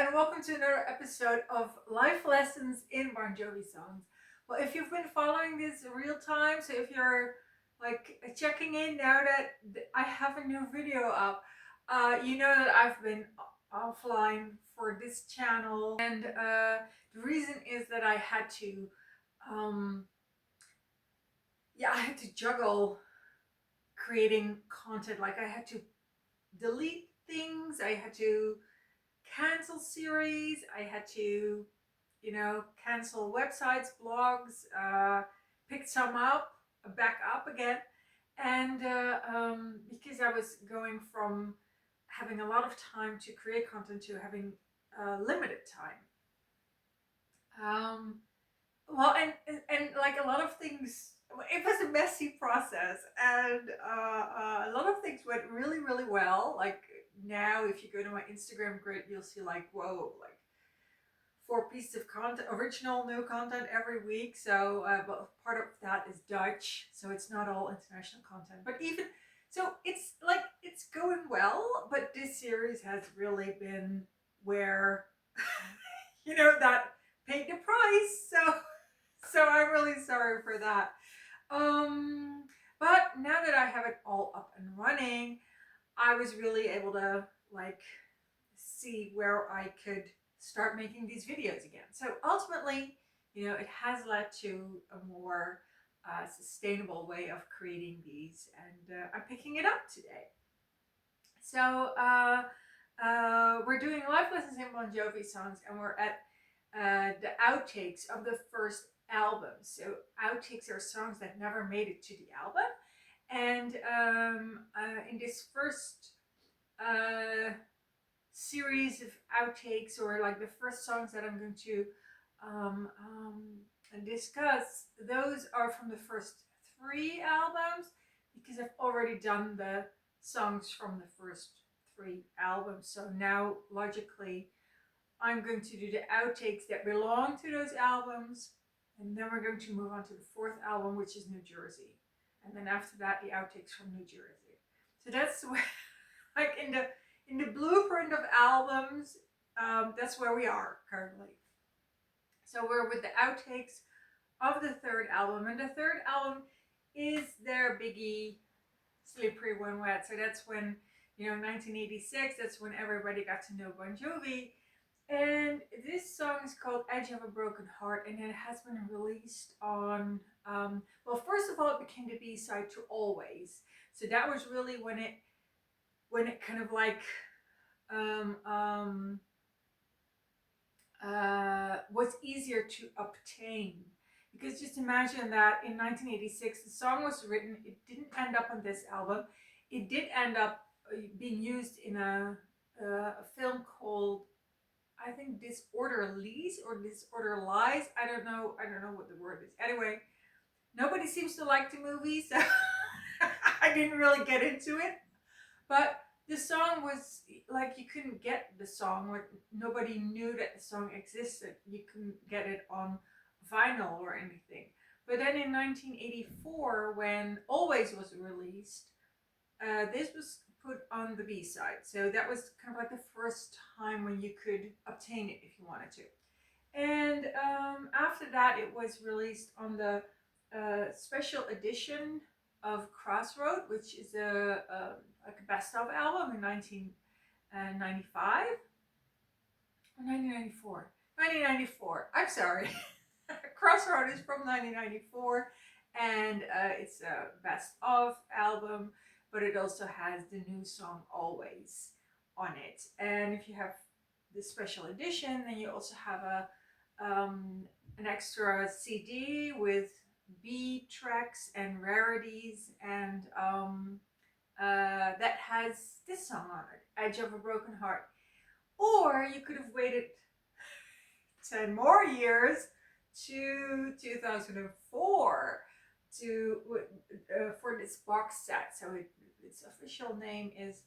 and welcome to another episode of Life Lessons in Bon Jovi songs. Well, if you've been following this real time, so if you're like checking in now that I have a new video up, you know that I've been offline for this channel, and the reason is that I had to, um, I had to juggle creating content. Like I had to delete things, I had to cancel series, I had to, cancel websites, blogs, pick some up, back up again. And because I was going from having a lot of time to create content to having limited time. And like a lot of things, it was a messy process, and a lot of things went really, really well. Like now, if you go to my Instagram grid, you'll see like, whoa, like 4 pieces of content, original new content every week. So, but part of that is Dutch, so it's not all international content. But even so, it's like it's going well. But this series has really been where that paid the price. So I'm really sorry for that. Um, but now that I have it all up and running, I was really able to like see where I could start making these videos again. So ultimately, it has led to a more sustainable way of creating these, and I'm picking it up today. So we're doing live lessons in Bon Jovi songs, and we're at the outtakes of the first album. So outtakes are songs that never made it to the album, and in this first series of outtakes, or like the first songs that I'm going to discuss, those are from the first 3 albums, because I've already done the songs from the first 3 albums. So now, logically, I'm going to do the outtakes that belong to those albums, and then we're going to move on to the 4th album, which is New Jersey, and then after that, the outtakes from New Jersey. So that's where, like in the blueprint of albums, that's where we are currently. So we're with the outtakes of the 3rd album, and the 3rd album is their biggie, Slippery When Wet. So that's when, 1986, that's when everybody got to know Bon Jovi. And this song is called Edge of a Broken Heart, and it has been released on, well, first of all, it became the B-side to Always. So that was really when it kind of like was easier to obtain. Because just imagine that in 1986, the song was written, it didn't end up on this album. It did end up being used in a film called, I think, Disorder Lies or Disorder Lies. I don't know what the word is. Anyway, nobody seems to like the movie, so I didn't really get into it. But the song was like, you couldn't get the song, like nobody knew that the song existed. You couldn't get it on vinyl or anything. But then in 1984, when Always was released, this was put on the B-side. So that was kind of like the first time when you could obtain it if you wanted to. And after that, it was released on the special edition of Crossroad, which is like a best of album in 1995 or 1994. 1994. I'm sorry. Crossroad is from 1994, and it's a best of album, but it also has the new song Always on it. And if you have the special edition, then you also have an extra CD with B tracks and rarities, and that has this song on it, Edge of a Broken Heart. Or you could have waited 10 more years to 2004 for this box set. So its official name is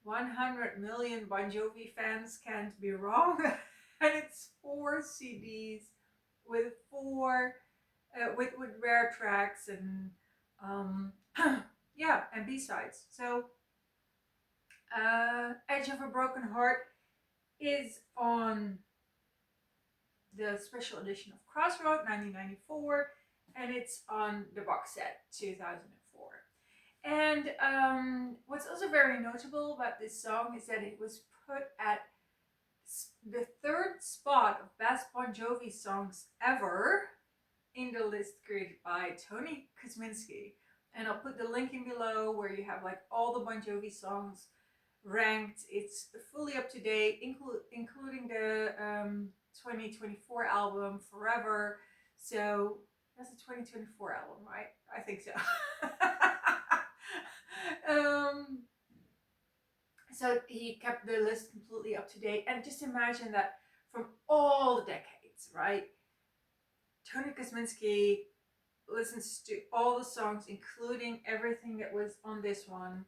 100 Million Bon Jovi Fans Can't Be Wrong. And it's 4 CDs with 4 with rare tracks and and B-sides. So Edge of a Broken Heart is on the special edition of Crossroad 1994, and it's on the box set 2004. And what's also very notable about this song is that it was put at the third spot of best Bon Jovi songs ever in the list created by Tony Kosminski. And I'll put the link in below where you have like all the Bon Jovi songs ranked. It's fully up to date, including the 2024 album Forever. So that's a 2024 album, right? I think so. um, so he kept the list completely up to date. And just imagine that from all the decades, right? Tony Kosminski listens to all the songs, including everything that was on this one.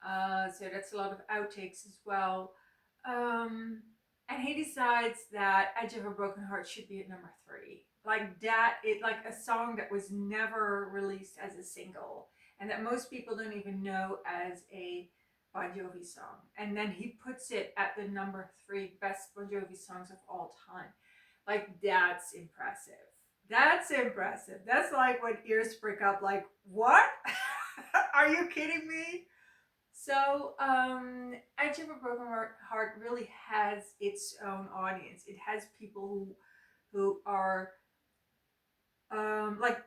So that's a lot of outtakes as well. And he decides that Edge of a Broken Heart should be at number 3. Like that, like a song that was never released as a single, and that most people don't even know as a Bon Jovi song. And then he puts it at the number 3 best Bon Jovi songs of all time. Like, that's impressive. That's impressive. That's like when ears prick up, like, what? Are you kidding me? So, Edge of a Broken Heart really has its own audience. It has people who are, like,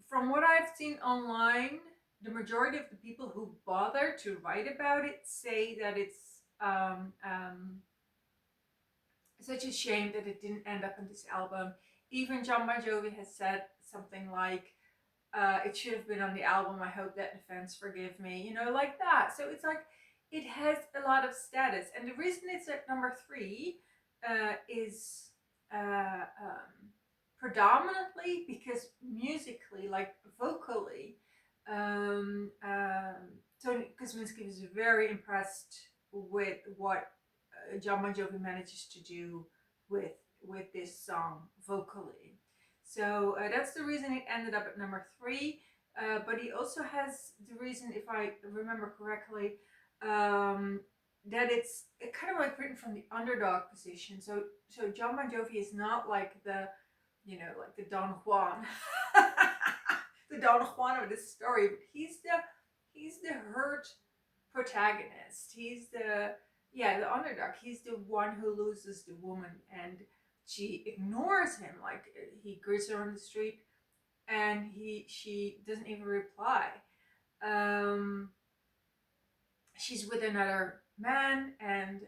from what I've seen online, the majority of the people who bother to write about it say that it's such a shame that it didn't end up on this album. Even John Bon Jovi has said something like, it should have been on the album. I hope that the fans forgive me, you know, like that. So it's like, it has a lot of status. And the reason it's at number 3 is predominantly because musically, like vocally, Tony Kosminski was very impressed with what John Bon Jovi manages to do with this song vocally. So that's the reason it ended up at number 3. But he also has the reason, if I remember correctly, that it's kind of like written from the underdog position. So John Bon Jovi is not like the, you know, like the Don Juan, the Don Juan of this story. But he's the hurt protagonist. He's the underdog. He's the one who loses the woman, and she ignores him. Like, he greets her on the street, and she doesn't even reply. She's with another man, and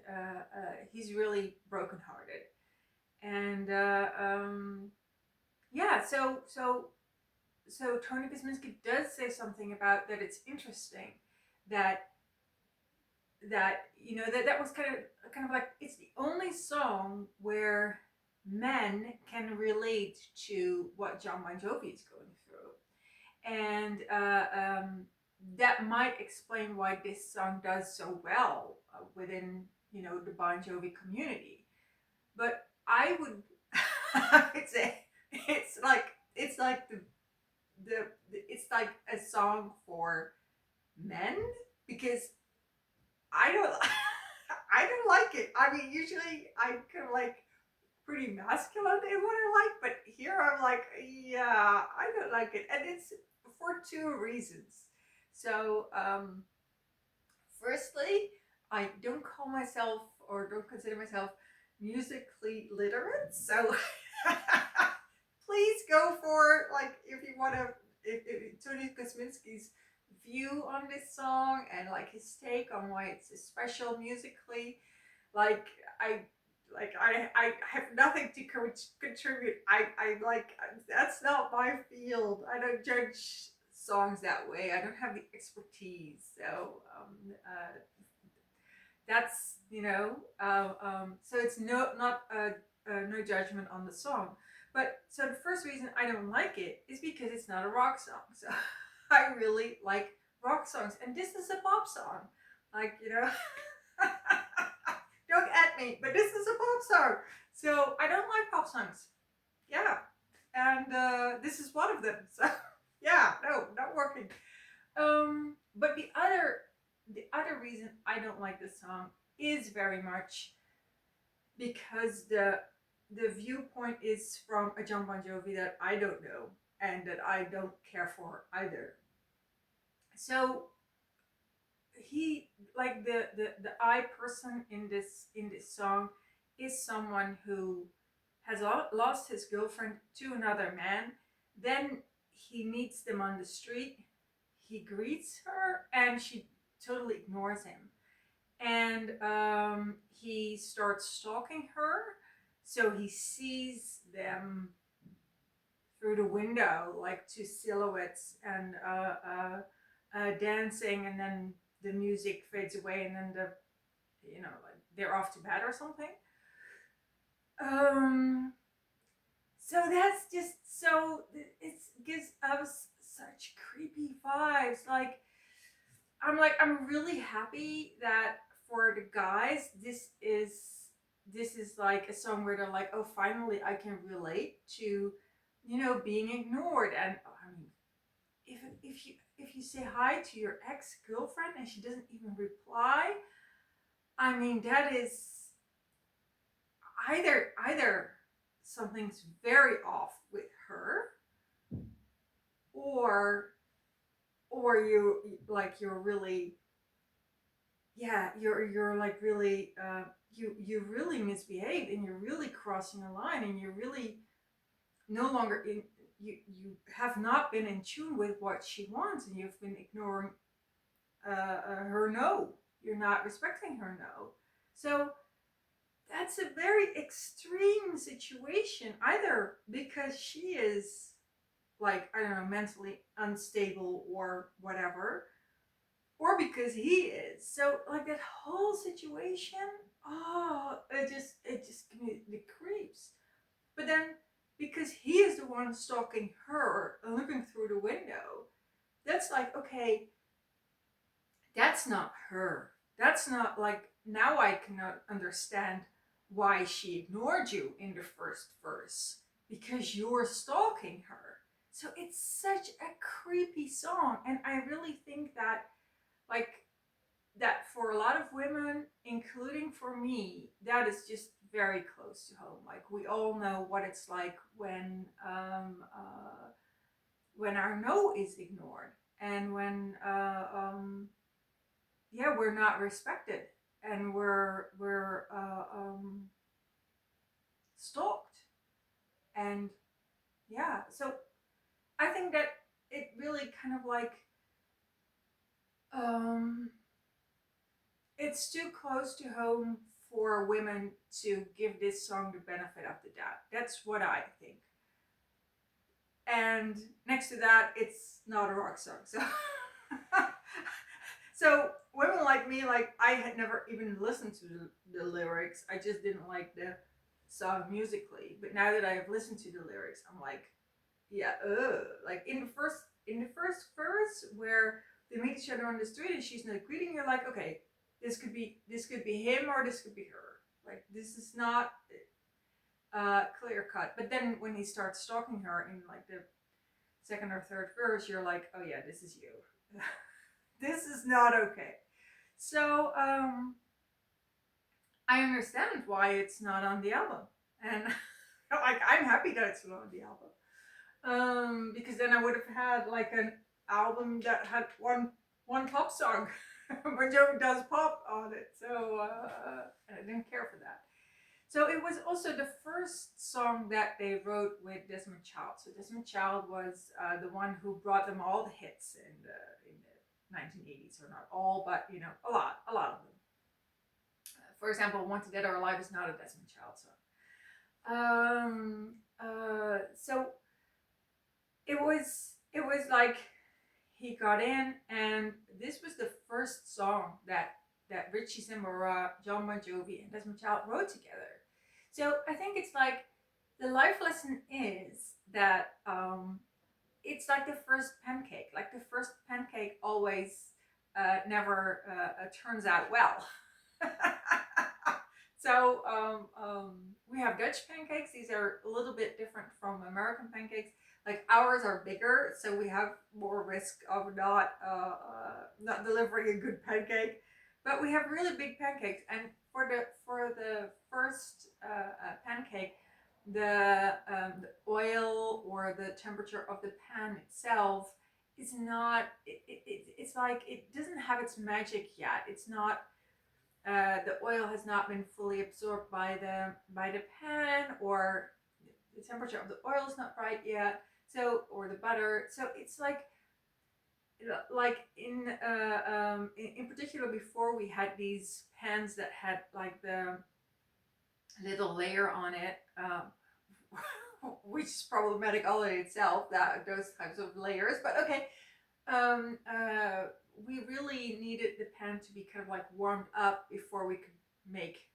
he's really brokenhearted. And so Tony Kosminski does say something about that. It's interesting that you know that was kind of like, it's the only song where men can relate to what John Bon Jovi is going through, and that might explain why this song does so well within, you know, the Bon Jovi community. But I would I would say it's like it's like a song for men, because I don't I don't like it. I mean, usually I'm kind of like pretty masculine in what I like, but here I'm like, yeah, I don't like it, and it's for 2 reasons. So, firstly, I don't call myself, or don't consider myself, musically literate. So, please go for, like, if you want to, if Tony Kosminski's view on this song and like his take on why it's special musically, like I have nothing to contribute. I like, that's not my field. I don't judge songs that way. I don't have the expertise. So that's, you know, so it's not no judgment on the song. But so the first reason I don't like it is because it's not a rock song. So I really like rock songs, and this is a pop song. Like, you know, don't at me, but this is a pop song. So I don't like pop songs. Yeah, and this is one of them. So yeah, no, not working. But the other reason I don't like this song is very much because the viewpoint is from a John Bon Jovi that I don't know and that I don't care for either. So he, like the I person in this song is someone who has lost his girlfriend to another man. Then he meets them on the street. He greets her, and she totally ignores him. And he starts stalking her. So he sees them through the window, like two silhouettes, and dancing, and then the music fades away, and then like they're off to bed or something. Um, so that's just so it gives us such creepy vibes. I'm really happy that for the guys, this is like a song where they're like, oh, finally I can relate to, being ignored. And I mean, if you say hi to your ex girlfriend and she doesn't even reply, I mean that is either something's very off with her, or you're really, yeah, you're like really you really misbehaved, and you're really crossing a line, and you're really no longer in, you have not been in tune with what she wants, and you've been ignoring her no. You're not respecting her no. So that's a very extreme situation, either because she is, like, I don't know, mentally unstable or whatever, or because he is. So like that whole situation, oh, it just gives me the creeps. But then because he is the one stalking her and looking through the window, that's like, okay, that's not her. That's not like, now I cannot understand why she ignored you in the first verse, because you're stalking her. So it's such a creepy song, and I really think that, like, that for a lot of women, including for me, that is just very close to home. Like, we all know what it's like when our no is ignored, and when yeah, we're not respected, and we're stalked. And yeah, so I think that it really kind of like, um it's too close to home for women to give this song the benefit of the doubt. That's what I think. And next to that, it's not a rock song. So so women like me, like, I had never even listened to the lyrics. I just didn't like the song musically. But now that I have listened to the lyrics, I'm like, yeah, like in the first verse where they meet each other on the street and she's not greeting, you're like, okay, this could be him or this could be her. Like, this is not clear cut. But then when he starts stalking her in like the second or third verse, you're like, oh yeah, this is you. This is not okay. So I understand why it's not on the album, and like, I'm happy that it's not on the album. Because then I would have had like an album that had one pop song. Bon Jovi does pop on it, so and I didn't care for that. So it was also the first song that they wrote with Desmond Child. So Desmond Child was the one who brought them all the hits in the 1980s, or not all, but a lot of them. For example, "Wanted Dead or Alive" is not a Desmond Child song. So it was like he got in, and this was the first song that Richie Sambora, John Bon Jovi, and Desmond Child wrote together. So I think it's like the life lesson is that it's like the first pancake. Like, the first pancake always never turns out well. So we have Dutch pancakes. These are a little bit different from American pancakes. Like, ours are bigger, so we have more risk of not delivering a good pancake. But we have really big pancakes, and for the first pancake, the oil or the temperature of the pan itself is not. It's like it doesn't have its magic yet. It's not. The oil has not been fully absorbed by the pan, or the temperature of the oil is not right yet. So, or the butter. So it's like in particular, before we had these pans that had like the little layer on it, which is problematic all in itself, that those types of layers. But okay, um, uh, we really needed the pan to be kind of like warmed up before we could make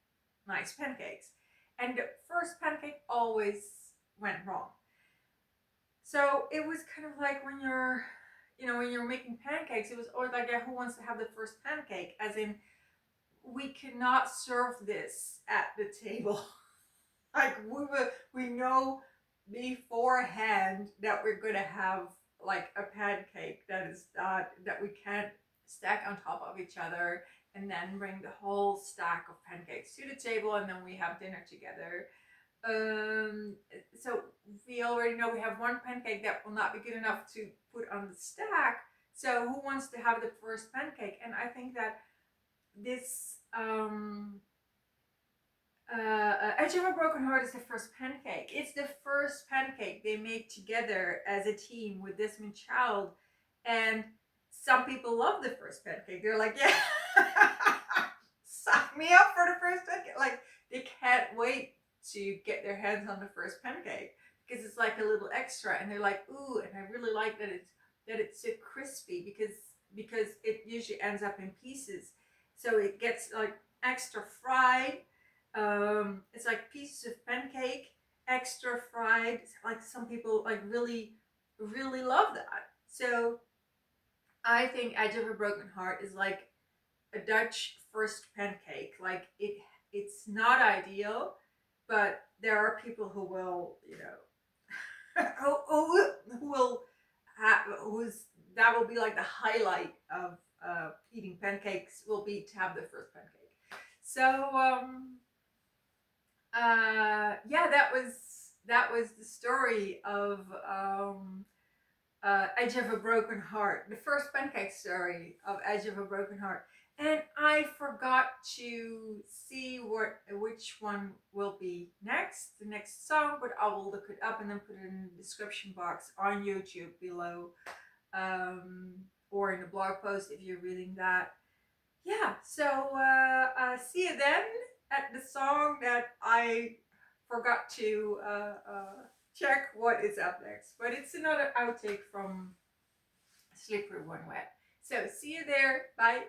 nice pancakes. And the first pancake always went wrong. So it was kind of like when you're making pancakes, it was always like, yeah, who wants to have the first pancake? As in, we cannot serve this at the table. Like we know beforehand that we're gonna have like a pancake that is not that we can't stack on top of each other and then bring the whole stack of pancakes to the table and then we have dinner together. um so we already know we have one pancake that will not be good enough to put on the stack, so who wants to have the first pancake? And I think that this Edge of a Broken Heart is the first pancake. It's the first pancake they made together as a team with Desmond Child. And some people love the first pancake. They're like, yeah, sign me up for the first pancake. Like, they can't wait to get their hands on the first pancake because it's like a little extra. And they're like, ooh, and I really like that it's so crispy because it usually ends up in pieces. So it gets like extra fried. It's like pieces of pancake, extra fried. Like some people like really, really love that. So I think Edge of a Broken Heart is like a Dutch first pancake. Like it's not ideal, but there are people who will, who will who's that will be like the highlight of eating pancakes will be to have the first pancake. So yeah, that was the story of Edge of a Broken Heart, the first pancake story of Edge of a Broken Heart. And I forgot to see which one will be next, the next song, but I will look it up and then put it in the description box on YouTube below, um, or in the blog post if you're reading that. Yeah, so see you then at the song that I forgot to check what is up next. But it's another outtake from Slippery When Wet. So see you there. Bye.